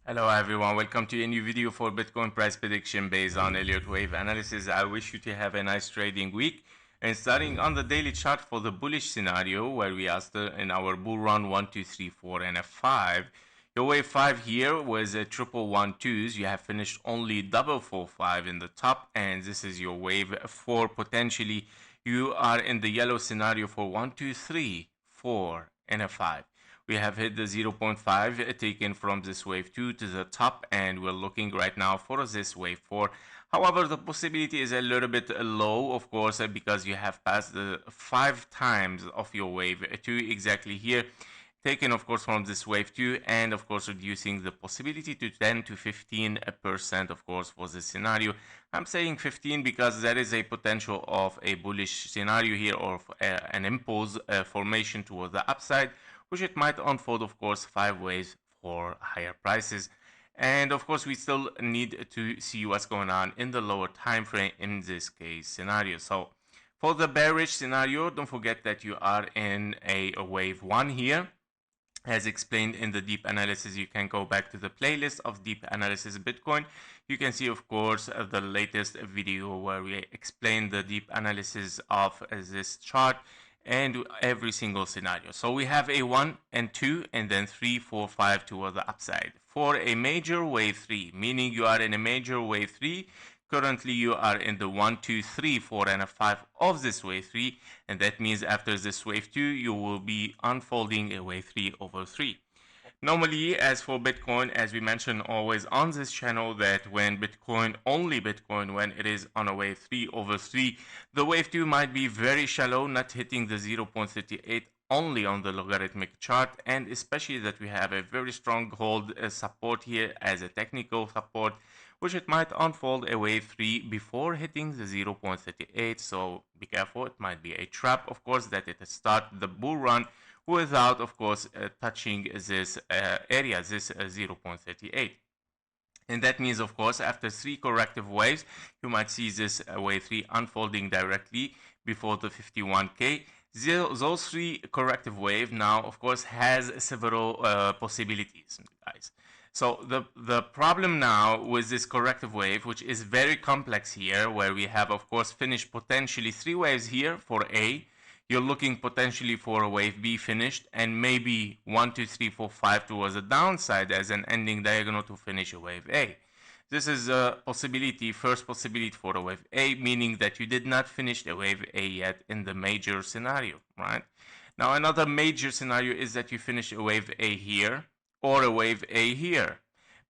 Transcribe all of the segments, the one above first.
Hello everyone, welcome to a new video for Bitcoin price prediction based on Elliott wave analysis. I wish you to have a nice trading week. And starting on the daily chart for the bullish scenario where we are still in our bull run 1, 2, 3, 4 and a 5. Your wave 5 here was a triple 1, 2s. You have finished only double 4, 5 in the top, and this is your wave 4 potentially. You are in the yellow scenario for 1, 2, 3, 4 and a 5. We have hit the 0.5 taken from this wave 2 to the top, and we're looking right now for this wave 4. However, the possibility is a little bit low, of course, because you have passed the 5 times of your wave 2 exactly here, taken of course from this wave 2, and of course reducing the possibility to 10 to 15% of course for this scenario. I'm saying 15 because there is a potential of a bullish scenario here, or an impulse formation toward the upside, which it might unfold of course 5 ways for higher prices. And of course we still need to see what's going on in the lower time frame in this case scenario. So for the bearish scenario, don't forget that you are in a wave 1 here. As explained in the deep analysis, you can go back to the playlist of deep analysis Bitcoin. You can see of course the latest video where we explain the deep analysis of this chart and every single scenario. So we have a 1 and 2 and then 3, 4, 5 toward the upside. For a major wave 3, meaning you are in a major wave 3, currently you are in the 1, 2, 3, 4 and a 5 of this wave 3, and that means after this wave 2 you will be unfolding a wave 3 over 3. Normally, as for Bitcoin, as we mentioned always on this channel, that when Bitcoin, only Bitcoin, when it is on a wave 3 over 3, the wave 2 might be very shallow, not hitting the 0.38 only on the logarithmic chart, and especially that we have a very strong hold support here as a technical support, which it might unfold a wave 3 before hitting the 0.38. So be careful, it might be a trap, of course, that it start the bull run without of course touching this area, this 0.38. And that means of course after 3 corrective waves you might see this wave 3 unfolding directly before the 51k. Those 3 corrective waves now of course has several possibilities, guys. So the problem now with this corrective wave, which is very complex here, where we have of course finished potentially 3 waves here for A, you're looking potentially for a wave B finished, and maybe 1, 2, 3, 4, 5 towards the downside as an ending diagonal to finish a wave A. This is a possibility, first possibility for a wave A, meaning that you did not finish a wave A yet in the major scenario, right? Now another major scenario is that you finish a wave A here or a wave A here.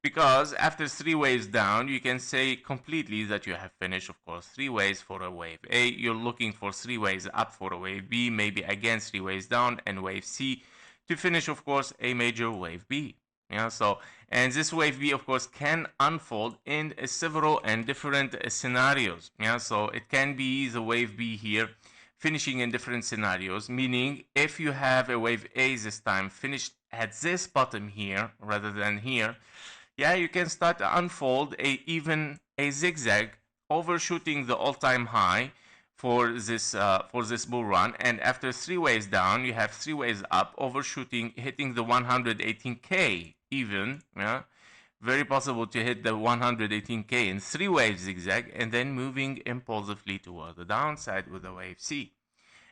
Because after 3 waves down, you can say completely that you have finished, of course, 3 waves for a wave A. You're looking for 3 waves up for a wave B, maybe again 3 waves down, and wave C to finish, of course, a major wave B. Yeah, so, and this wave B, of course, can unfold in several and different scenarios. Yeah, so it can be the wave B here finishing in different scenarios, meaning if you have a wave A this time finished at this bottom here rather than here, yeah, you can start to unfold even a zigzag, overshooting the all-time high for this bull run, and after 3 waves down, you have 3 waves up, overshooting, hitting the 118k even. Yeah, very possible to hit the 118k in 3 waves zigzag, and then moving impulsively toward the downside with a wave C.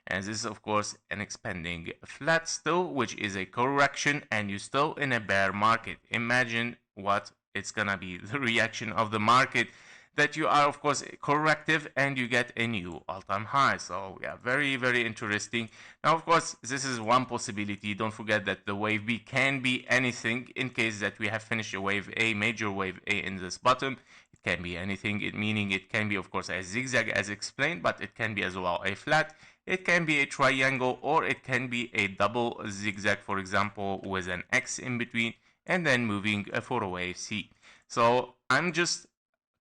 And this is of course an expanding flat still, which is a correction, and you're still in a bear market. Imagine what it's gonna be, the reaction of the market, that you are of course corrective and you get a new all-time high. So yeah, very, very interesting. Now of course this is one possibility. Don't forget that the wave B can be anything. In case that we have finished a wave A, major wave A in this bottom, it can be anything, meaning it can be of course a zigzag as explained, but it can be as well a flat, it can be a triangle, or it can be a double zigzag, for example, with an X in between, and then moving for a wave C. So I'm just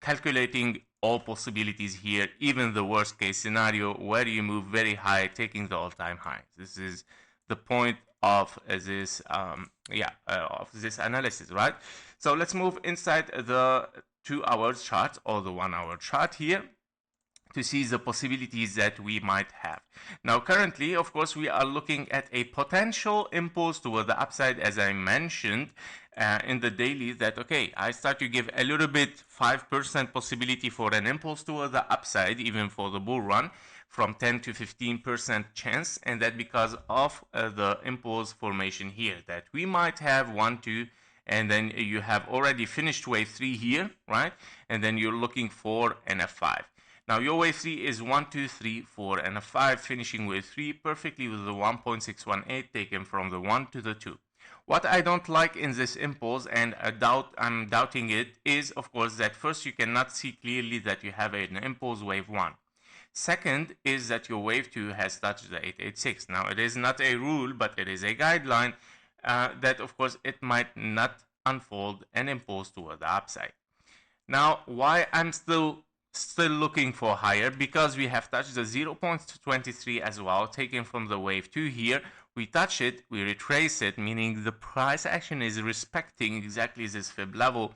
calculating all possibilities here, even the worst case scenario where you move very high, taking the all-time high. This is the point of this of this analysis, right? So let's move inside the 2 hours chart or the 1 hour chart here to see the possibilities that we might have. Now currently, of course, we are looking at a potential impulse toward the upside, as I mentioned in the daily, that okay, I start to give a little bit 5% possibility for an impulse toward the upside, even for the bull run, from 10 to 15% chance, and that because of the impulse formation here, that we might have 1, 2, and then you have already finished wave 3 here, right? And then you're looking for an F5. Now your wave 3 is 1, 2, 3, 4, and a 5, finishing wave 3 perfectly with the 1.618 taken from the 1 to the 2. What I don't like in this impulse, and I'm doubting it, is of course that first you cannot see clearly that you have an impulse wave 1. Second is that your wave 2 has touched the 886. Now it is not a rule, but it is a guideline that of course it might not unfold an impulse toward the upside. Now why I'm still looking for higher, because we have touched the 0.23 as well, taken from the wave 2 here. We touch it, we retrace it, meaning the price action is respecting exactly this fib level.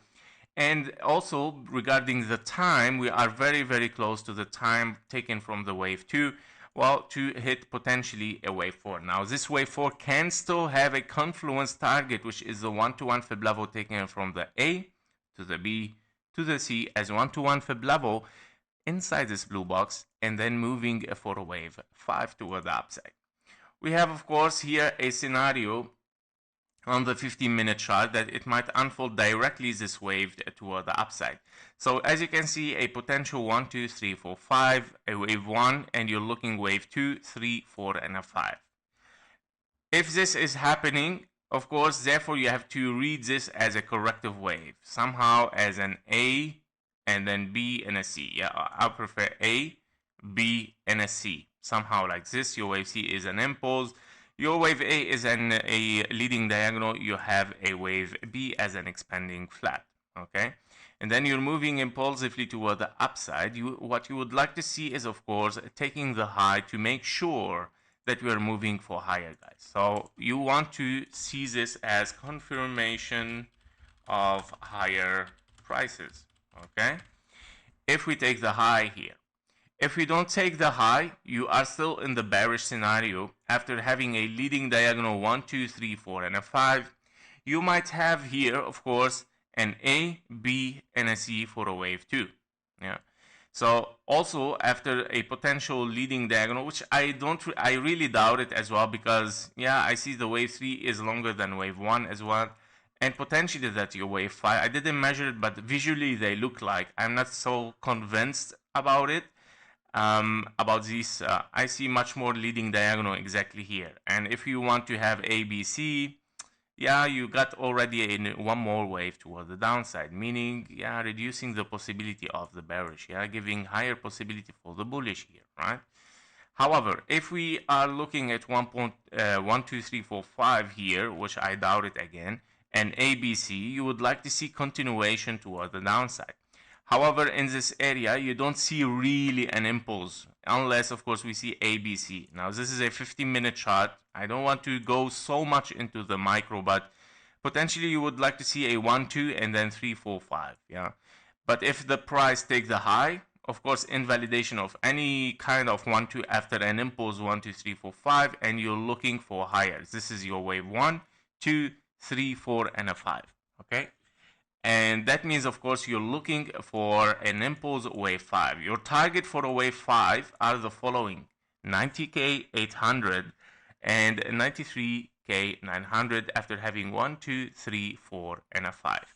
And also regarding the time, we are very, very close to the time taken from the wave 2, well, to hit potentially a wave 4. Now this wave 4 can still have a confluence target, which is the 1-to-1 fib level taken from the A to the B to the C as 1-to-1 fib level inside this blue box, and then moving for a wave 5 toward the upside. We have of course here a scenario on the 15-minute chart that it might unfold directly this wave toward the upside. So as you can see, a potential 1, 2, 3, 4, 5, a wave 1, and you're looking wave 2, 3, 4, and a 5. If this is happening, of course, therefore you have to read this as a corrective wave, somehow as an A and then B and a C. Yeah, I prefer A, B, and a C. Somehow like this. Your wave C is an impulse. Your wave A is a leading diagonal. You have a wave B as an expanding flat. Okay, and then you're moving impulsively toward the upside. What you would like to see is, of course, taking the high to make sure that we are moving for higher, guys. So you want to see this as confirmation of higher prices. Okay, if we take the high here. If we don't take the high, you are still in the bearish scenario. After having a leading diagonal 1, 2, 3, 4, and a 5, you might have here, of course, an A, B, and a C for a wave 2. Yeah. So also after a potential leading diagonal, which I really doubt it as well, because yeah, I see the wave 3 is longer than wave 1 as well, and potentially that your wave 5. I didn't measure it, but visually they look like. I'm not so convinced about it. About these, I see much more leading diagonal exactly here. And if you want to have A, B, C, yeah, you got already one more wave toward the downside, meaning, yeah, reducing the possibility of the bearish, yeah, giving higher possibility for the bullish here, right? However, if we are looking at 1, 2, 3, 4, 5 here, which I doubt it again, and A, B, C, you would like to see continuation toward the downside. However, in this area, you don't see really an impulse, unless, of course, we see ABC. Now, this is a 15-minute chart. I don't want to go so much into the micro, but potentially you would like to see a 1, 2, and then 3, 4, 5. Yeah. But if the price takes the high, of course, invalidation of any kind of 1, 2 after an impulse 1, 2, 3, 4, 5, and you're looking for higher. This is your wave 1, 2, 3, 4, and a 5. Okay. And that means, of course, you're looking for an impulse wave 5. Your target for a wave 5 are the following: 90K 800 and 93K 900 after having 1, 2, 3, 4, and a 5.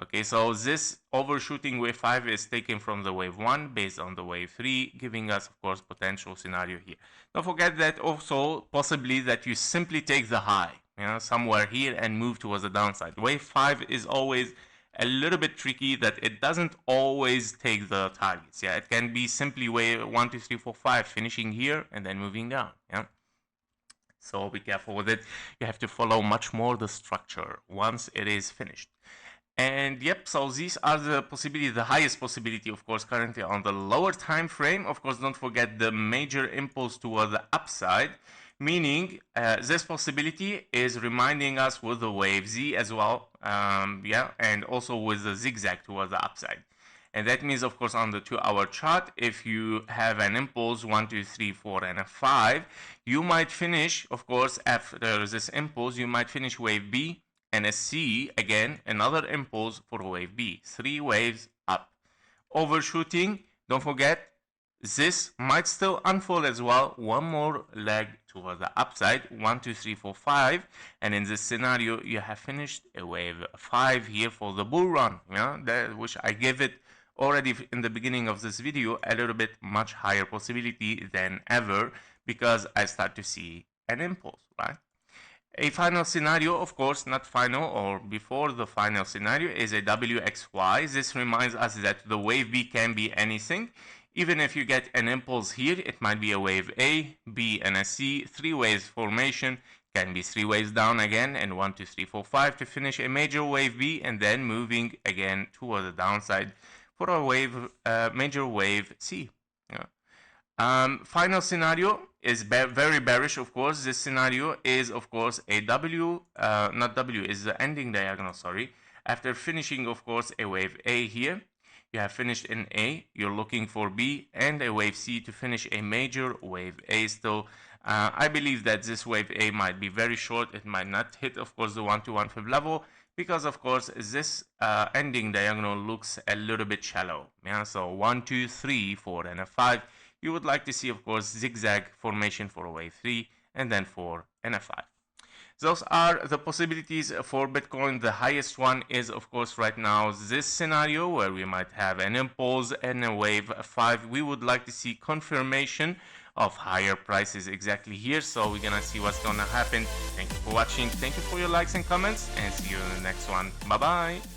Okay, so this overshooting wave 5 is taken from the wave 1 based on the wave 3, giving us, of course, potential scenario here. Don't forget that also possibly that you simply take the high, you know, somewhere here and move towards the downside. Wave 5 is always a little bit tricky, that it doesn't always take the targets. Yeah, it can be simply wave 1, 2, 3, 4, 5, finishing here and then moving down. Yeah. So be careful with it. You have to follow much more the structure once it is finished. And yep, so these are the possibility, the highest possibility, of course, currently on the lower time frame. Of course, don't forget the major impulse toward the upside, meaning this possibility is reminding us with the wave Z as well, yeah, and also with the zigzag toward the upside. And that means, of course, on the 2-hour chart, if you have an impulse 1, 2, 3, 4, and a 5, you might finish, of course, after this impulse, you might finish wave B and a C, again, another impulse for wave B. 3 waves up. Overshooting, don't forget, this might still unfold as well. One more leg toward the upside, 1, 2, 3, 4, 5, and in this scenario you have finished a wave 5 here for the bull run, which I gave it already in the beginning of this video a little bit much higher possibility than ever, because I start to see an impulse, right? A final scenario, of course, not final or before the final scenario, is a WXY. This reminds us that the wave B can be anything. Even if you get an impulse here, it might be a wave A, B, and a C. 3 waves formation can be 3 waves down again, and 1, 2, 3, 4, 5 to finish a major wave B, and then moving again toward the downside for a wave, major wave C. Final scenario is very bearish, of course. This scenario is, of course, a is the ending diagonal, sorry. After finishing, of course, a wave A here, you have finished in A, you're looking for B and a wave C to finish a major wave A still. I believe that this wave A might be very short. It might not hit, of course, the 1 to 1/5 level, because, of course, this ending diagonal looks a little bit shallow. So 1, 2, 3, 4, and a 5. You would like to see, of course, zigzag formation for a wave 3, and then 4 and a 5. Those are the possibilities for Bitcoin. The highest one is, of course, right now this scenario where we might have an impulse and a wave 5. We would like to see confirmation of higher prices exactly here. So we're gonna see what's gonna happen. Thank you for watching. Thank you for your likes and comments, and see you in the next one. Bye bye.